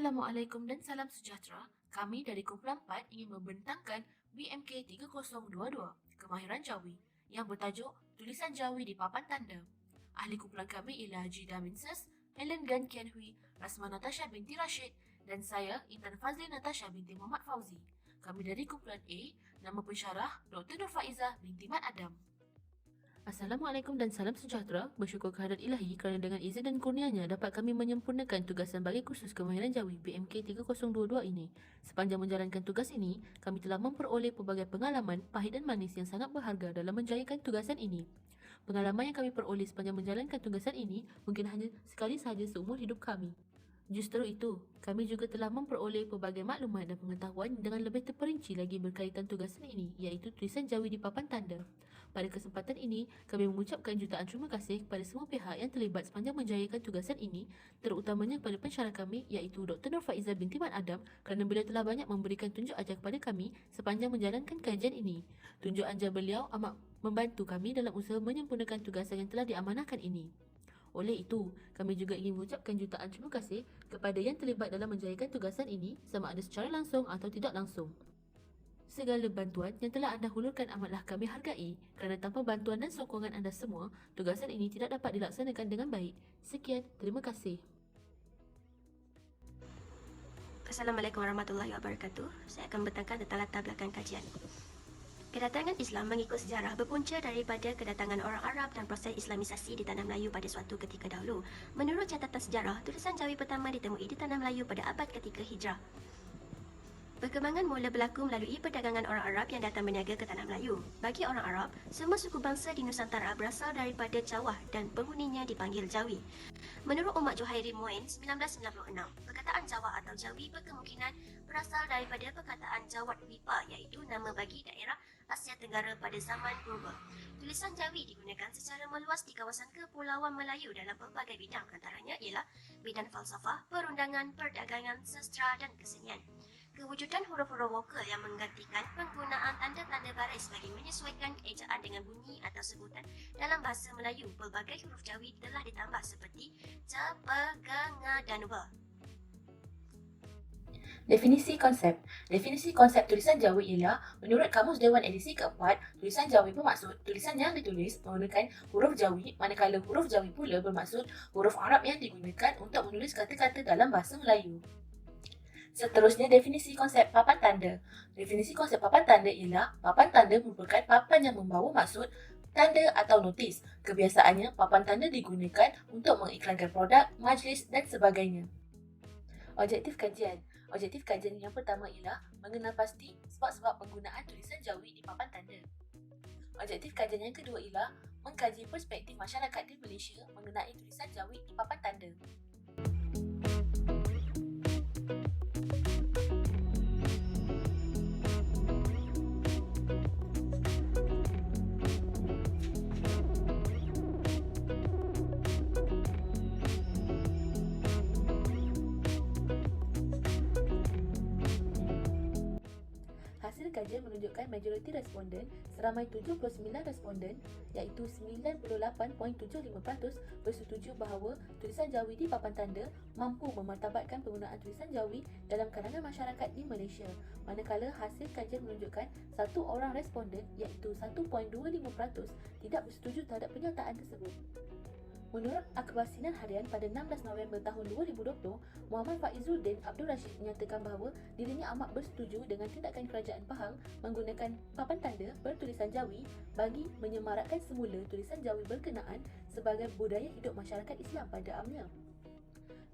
Assalamualaikum dan salam sejahtera. Kami dari Kumpulan 4 ingin membentangkan BMK 3022, Kemahiran Jawi, yang bertajuk Tulisan Jawi di Papan Tanda. Ahli kumpulan kami ialah Haji Daminses, Helen Gan Kian Hui, Rasma Natasha binti Rashid, dan saya, Intan Fazli Natasha binti Muhammad Fauzi. Kami dari kumpulan A, nama pensyarah Dr. Nur Faizah binti Mat Adam. Assalamualaikum dan salam sejahtera. Bersyukur kehadirat ilahi kerana dengan izin dan kurnianya dapat kami menyempurnakan tugasan bagi kursus Kemahiran Jawi BMK 3022 ini. Sepanjang menjalankan tugas ini, kami telah memperoleh pelbagai pengalaman pahit dan manis yang sangat berharga dalam menjayakan tugasan ini. Pengalaman yang kami peroleh sepanjang menjalankan tugasan ini mungkin hanya sekali sahaja seumur hidup kami. Justru itu, kami juga telah memperoleh pelbagai maklumat dan pengetahuan dengan lebih terperinci lagi berkaitan tugasan ini, iaitu tulisan Jawi di papan tanda. Pada kesempatan ini, kami mengucapkan jutaan terima kasih kepada semua pihak yang terlibat sepanjang menjayakan tugasan ini, terutamanya kepada pensyarah kami, iaitu Dr. Nur Faizah binti Mat Adam, kerana beliau telah banyak memberikan tunjuk ajar kepada kami sepanjang menjalankan kajian ini. Tunjuk ajar beliau amat membantu kami dalam usaha menyempurnakan tugasan yang telah diamanahkan ini. Oleh itu, kami juga ingin mengucapkan jutaan terima kasih kepada yang terlibat dalam menjayakan tugasan ini sama ada secara langsung atau tidak langsung. Segala bantuan yang telah anda hulurkan amatlah kami hargai kerana tanpa bantuan dan sokongan anda semua, tugasan ini tidak dapat dilaksanakan dengan baik. Sekian, terima kasih. Assalamualaikum warahmatullahi wabarakatuh. Saya akan membentangkan tentang latar belakang kajian. Kedatangan Islam mengikut sejarah berpunca daripada kedatangan orang Arab dan proses Islamisasi di Tanah Melayu pada suatu ketika dahulu. Menurut catatan sejarah, tulisan Jawi pertama ditemui di Tanah Melayu pada abad ketiga Hijrah. Perkembangan mula berlaku melalui perdagangan orang Arab yang datang berniaga ke Tanah Melayu. Bagi orang Arab, semua suku bangsa di Nusantara berasal daripada Jawah dan penghuninya dipanggil Jawi. Menurut Umar Juhairi Moin 1996, perkataan Jawa atau Jawi berkemungkinan berasal daripada perkataan Jawat Wipa, iaitu nama bagi daerah Asia Tenggara pada zaman purba. Tulisan Jawi digunakan secara meluas di kawasan Kepulauan Melayu dalam pelbagai bidang, antaranya ialah bidang falsafah, perundangan, perdagangan, sastra dan kesenian. Kewujudan huruf-huruf vokal yang menggantikan penggunaan tanda-tanda baris bagi menyesuaikan ejaan dengan bunyi atau sebutan dalam bahasa Melayu, pelbagai huruf Jawi telah ditambah seperti ja, ba, ga, nga dan wa. Definisi konsep. Definisi konsep tulisan Jawi ialah, menurut Kamus Dewan edisi keempat, tulisan Jawi bermaksud tulisan yang ditulis menggunakan huruf Jawi, manakala huruf Jawi pula bermaksud huruf Arab yang digunakan untuk menulis kata-kata dalam bahasa Melayu. Seterusnya, definisi konsep papan tanda. Definisi konsep papan tanda ialah, papan tanda merupakan papan yang membawa maksud tanda atau notis. Kebiasaannya, papan tanda digunakan untuk mengiklankan produk, majlis dan sebagainya. Objektif kajian. Objektif kajian yang pertama ialah mengenal pasti sebab-sebab penggunaan tulisan Jawi di papan tanda. Objektif kajian yang kedua ialah mengkaji perspektif masyarakat di Malaysia mengenai tulisan Jawi di papan tanda. Hasil kajian menunjukkan majoriti responden, seramai 79 responden iaitu 98.75% bersetuju bahawa tulisan Jawi di papan tanda mampu memartabatkan penggunaan tulisan Jawi dalam kalangan masyarakat di Malaysia. Manakala hasil kajian menunjukkan satu orang responden iaitu 1.25% tidak bersetuju terhadap pernyataan tersebut. Menurut Akhbar Sinan Harian pada 16 November tahun 2020, Muhammad Faizuddin Abdul Rashid menyatakan bahawa dirinya amat bersetuju dengan tindakan kerajaan Pahang menggunakan papan tanda bertulisan Jawi bagi menyemarakkan semula tulisan Jawi berkenaan sebagai budaya hidup masyarakat Islam pada amnya.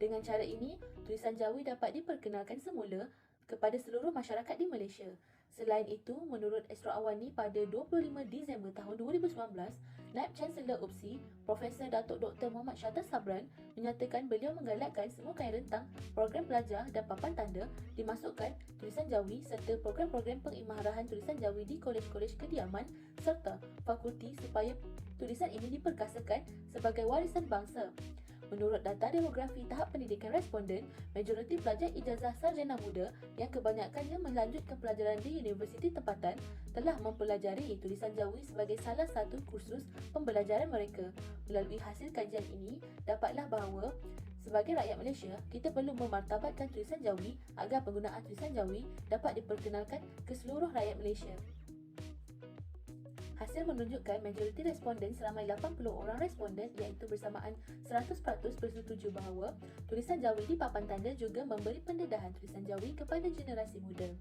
Dengan cara ini, tulisan Jawi dapat diperkenalkan semula kepada seluruh masyarakat di Malaysia. Selain itu, menurut Esra Awani pada 25 Disember tahun 2019, Naib Chancellor UPSI, Profesor Datuk Dr. Muhammad Syahtar Sabran menyatakan beliau menggalakkan semua kain rentang, program pelajar dan papan tanda dimasukkan tulisan Jawi serta program-program pengimarahan tulisan Jawi di kolej-kolej kediaman serta fakulti supaya tulisan ini diperkasakan sebagai warisan bangsa. Menurut data demografi tahap pendidikan responden, majoriti pelajar ijazah sarjana muda yang kebanyakannya melanjutkan pelajaran di universiti tempatan telah mempelajari tulisan Jawi sebagai salah satu kursus pembelajaran mereka. Melalui hasil kajian ini, dapatlah bahawa Sebagai rakyat Malaysia, kita perlu memartabatkan tulisan Jawi agar penggunaan tulisan Jawi dapat diperkenalkan ke seluruh rakyat Malaysia. Hasil menunjukkan majoriti responden seramai 80 orang responden iaitu bersamaan 100% bersetuju bahawa tulisan Jawi di papan tanda juga memberi pendedahan tulisan Jawi kepada generasi muda.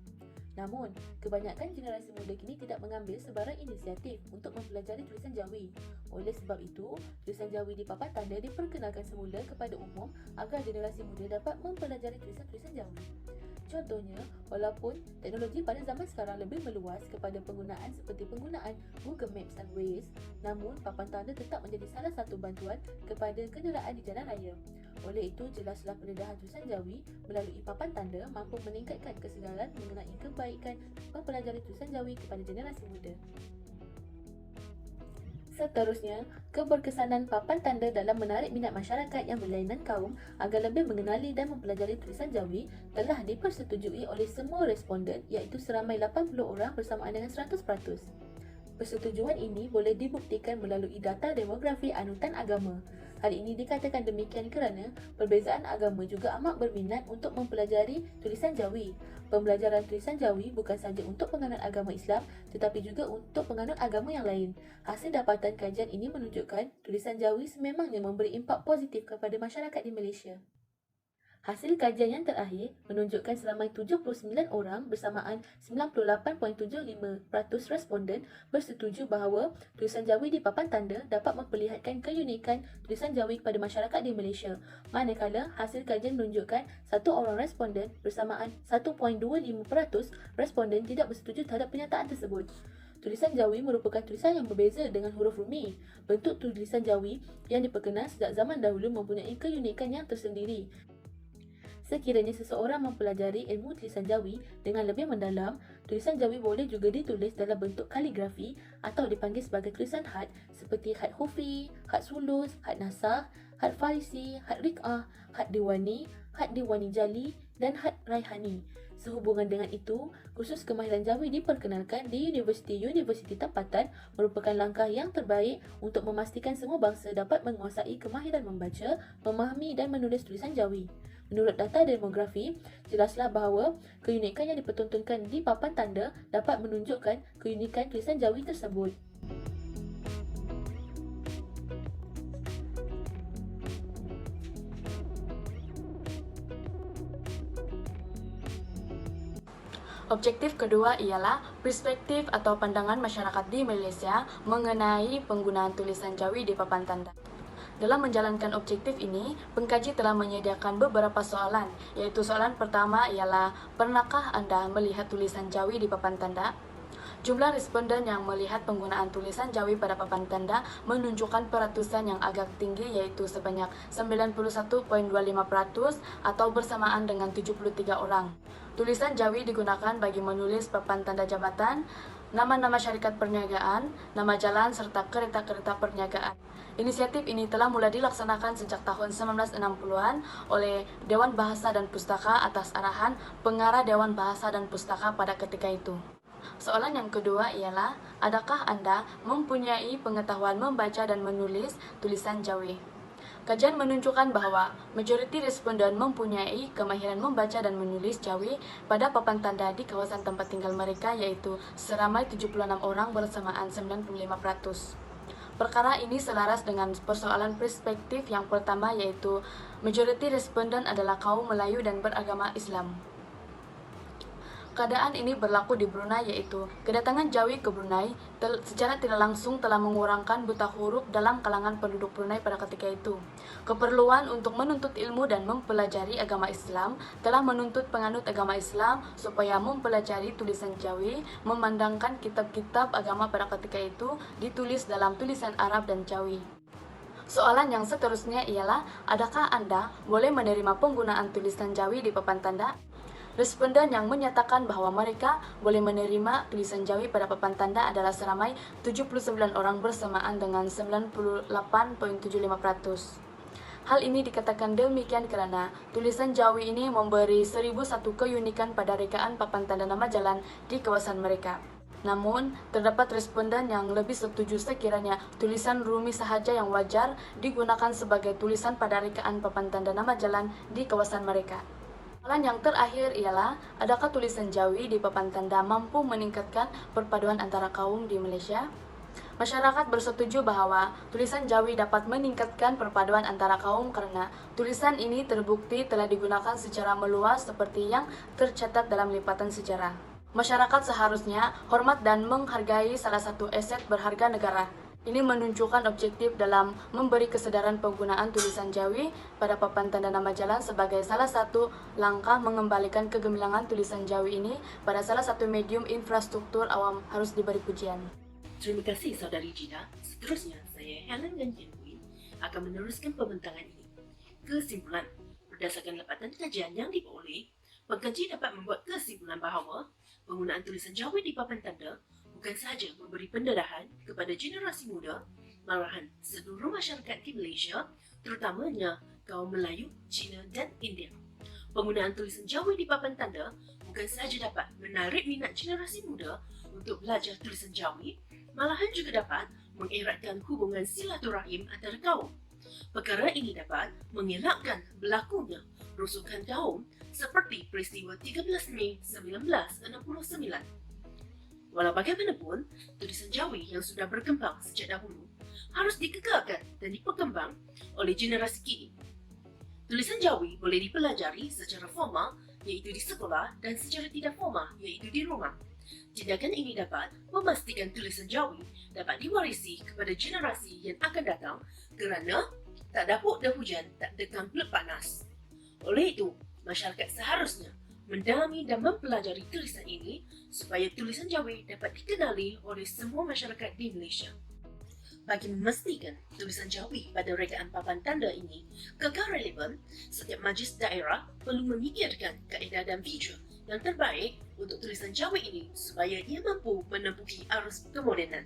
Namun, kebanyakan generasi muda kini tidak mengambil sebarang inisiatif untuk mempelajari tulisan Jawi. Oleh sebab itu, tulisan Jawi di papan tanda diperkenalkan semula kepada umum agar generasi muda dapat mempelajari tulisan-tulisan Jawi. Contohnya, walaupun teknologi pada zaman sekarang lebih meluas kepada penggunaan seperti penggunaan Google Maps dan Waze, namun papan tanda tetap menjadi salah satu bantuan kepada kenderaan di jalan raya. Oleh itu, jelaslah pendedahan tulisan Jawi melalui papan tanda mampu meningkatkan kesedaran mengenai kebaikan mempelajari tulisan Jawi kepada generasi muda. Seterusnya, keberkesanan papan tanda dalam menarik minat masyarakat yang berlainan kaum agar lebih mengenali dan mempelajari tulisan Jawi telah dipersetujui oleh semua responden iaitu seramai 80 orang bersamaan dengan 100%. Persetujuan ini boleh dibuktikan melalui data demografi anutan agama. Hal ini dikatakan demikian kerana perbezaan agama juga amat berminat untuk mempelajari tulisan Jawi. Pembelajaran tulisan Jawi bukan sahaja untuk penganut agama Islam tetapi juga untuk penganut agama yang lain. Hasil dapatan kajian ini menunjukkan tulisan Jawi sememangnya memberi impak positif kepada masyarakat di Malaysia. Hasil kajian yang terakhir menunjukkan seramai 79 orang bersamaan 98.75% responden bersetuju bahawa tulisan Jawi di papan tanda dapat memperlihatkan keunikan tulisan Jawi kepada masyarakat di Malaysia. Manakala hasil kajian menunjukkan satu orang responden bersamaan 1.25% responden tidak bersetuju terhadap pernyataan tersebut. Tulisan Jawi merupakan tulisan yang berbeza dengan huruf Rumi. Bentuk tulisan Jawi yang diperkenal sejak zaman dahulu mempunyai keunikan yang tersendiri. Sekiranya seseorang mempelajari ilmu tulisan Jawi dengan lebih mendalam, tulisan Jawi boleh juga ditulis dalam bentuk kaligrafi atau dipanggil sebagai tulisan had seperti had Hufi, had Sulus, had Nasakh, had Farisi, had Rik'ah, had Diwani Jali dan had Raihani. Sehubungan dengan itu, kursus kemahiran Jawi diperkenalkan di universiti-universiti tempatan merupakan langkah yang terbaik untuk memastikan semua bangsa dapat menguasai kemahiran membaca, memahami dan menulis tulisan Jawi. Menurut data demografi, jelaslah bahawa keunikan yang dipertontonkan di papan tanda dapat menunjukkan keunikan tulisan Jawi tersebut. Objektif kedua ialah perspektif atau pandangan masyarakat di Malaysia mengenai penggunaan tulisan Jawi di papan tanda. Dalam menjalankan objektif ini, pengkaji telah menyediakan beberapa soalan, iaitu soalan pertama ialah, pernahkah anda melihat tulisan Jawi di papan tanda? Jumlah responden yang melihat penggunaan tulisan Jawi pada papan tanda menunjukkan peratusan yang agak tinggi, iaitu sebanyak 91.25% atau bersamaan dengan 73 orang. Tulisan Jawi digunakan bagi menulis papan tanda jabatan, nama-nama syarikat perniagaan, nama jalan serta kereta-kereta perniagaan. Inisiatif ini telah mula dilaksanakan sejak tahun 1960-an oleh Dewan Bahasa dan Pustaka atas arahan Pengarah Dewan Bahasa dan Pustaka pada ketika itu. Soalan yang kedua ialah, adakah anda mempunyai pengetahuan membaca dan menulis tulisan Jawi? Kajian menunjukkan bahawa majoriti responden mempunyai kemahiran membaca dan menulis Jawi pada papan tanda di kawasan tempat tinggal mereka, iaitu seramai 76 orang bersamaan 95%. Perkara ini selaras dengan persoalan perspektif yang pertama, iaitu majoriti responden adalah kaum Melayu dan beragama Islam. Keadaan ini berlaku di Brunei, iaitu kedatangan Jawi ke Brunei secara tidak langsung telah mengurangkan buta huruf dalam kalangan penduduk Brunei pada ketika itu. Keperluan untuk menuntut ilmu dan mempelajari agama Islam telah menuntut penganut agama Islam supaya mempelajari tulisan Jawi, memandangkan kitab-kitab agama pada ketika itu ditulis dalam tulisan Arab dan Jawi. Soalan yang seterusnya ialah, adakah anda boleh menerima penggunaan tulisan Jawi di papan tanda? Responden yang menyatakan bahawa mereka boleh menerima tulisan Jawi pada papan tanda adalah seramai 79 orang bersamaan dengan 98.75%. Hal ini dikatakan demikian kerana tulisan Jawi ini memberi 1001 keunikan pada rekaan papan tanda nama jalan di kawasan mereka. Namun, terdapat responden yang lebih setuju sekiranya tulisan Rumi sahaja yang wajar digunakan sebagai tulisan pada rekaan papan tanda nama jalan di kawasan mereka. Soalan yang terakhir ialah, adakah tulisan Jawi di papan tanda mampu meningkatkan perpaduan antara kaum di Malaysia? Masyarakat bersetuju bahwa tulisan Jawi dapat meningkatkan perpaduan antara kaum karena tulisan ini terbukti telah digunakan secara meluas seperti yang tercatat dalam lipatan sejarah. Masyarakat seharusnya hormat dan menghargai salah satu aset berharga negara. Ini menunjukkan objektif dalam memberi kesadaran penggunaan tulisan Jawi pada papan tanda nama jalan sebagai salah satu langkah mengembalikan kegemilangan tulisan Jawi ini pada salah satu medium infrastruktur awam harus diberi pujian. Terima kasih Saudari Gina. Seterusnya, saya Helen dan Jenwin akan meneruskan pembentangan ini. Kesimpulan, berdasarkan lipatan kajian yang diperoleh, pengkaji dapat membuat kesimpulan bahawa penggunaan tulisan Jawi di papan tanda bukan sahaja memberi pendarahan kepada generasi muda, malahan seluruh masyarakat di Malaysia, terutamanya kaum Melayu, Cina dan India. Penggunaan tulisan Jawi di papan tanda bukan sahaja dapat menarik minat generasi muda untuk belajar tulisan Jawi, malahan juga dapat mengeratkan hubungan silaturahim antara kaum. Perkara ini dapat mengelakkan berlakunya rusukan kaum seperti peristiwa 13 Mei 1969. Walau bagaimanapun, tulisan Jawi yang sudah berkembang sejak dahulu harus dikekalkan dan diperkembang oleh generasi kini. Tulisan Jawi boleh dipelajari secara formal iaitu di sekolah dan secara tidak formal iaitu di rumah. Tindakan ini dapat memastikan tulisan Jawi dapat diwarisi kepada generasi yang akan datang kerana tak dapur dah hujan, tak dekam belut panas. Oleh itu, masyarakat seharusnya mendalami dan mempelajari tulisan ini supaya tulisan Jawi dapat dikenali oleh semua masyarakat di Malaysia. Bagi memastikan tulisan Jawi pada rekaan papan tanda ini kekal relevan, setiap majlis daerah perlu memikirkan kaedah dan feature yang terbaik untuk tulisan Jawi ini supaya ia mampu menempuhi arus kemodenan.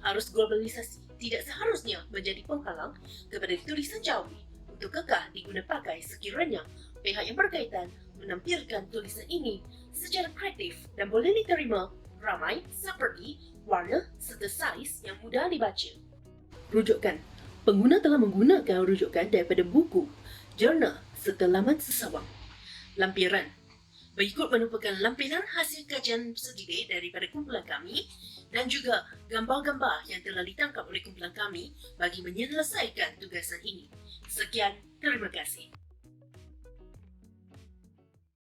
Arus globalisasi tidak seharusnya menjadi penghalang kepada tulisan Jawi untuk kekal diguna pakai sekiranya pihak yang berkaitan menampilkan tulisan ini secara kreatif dan boleh diterima ramai seperti warna serta saiz yang mudah dibaca. Rujukan. Pengguna telah menggunakan rujukan daripada buku, jurnal serta laman sesawang. Lampiran. Berikut merupakan lampiran hasil kajian sendiri daripada kumpulan kami dan juga gambar-gambar yang telah ditangkap oleh kumpulan kami bagi menyelesaikan tugasan ini. Sekian, terima kasih.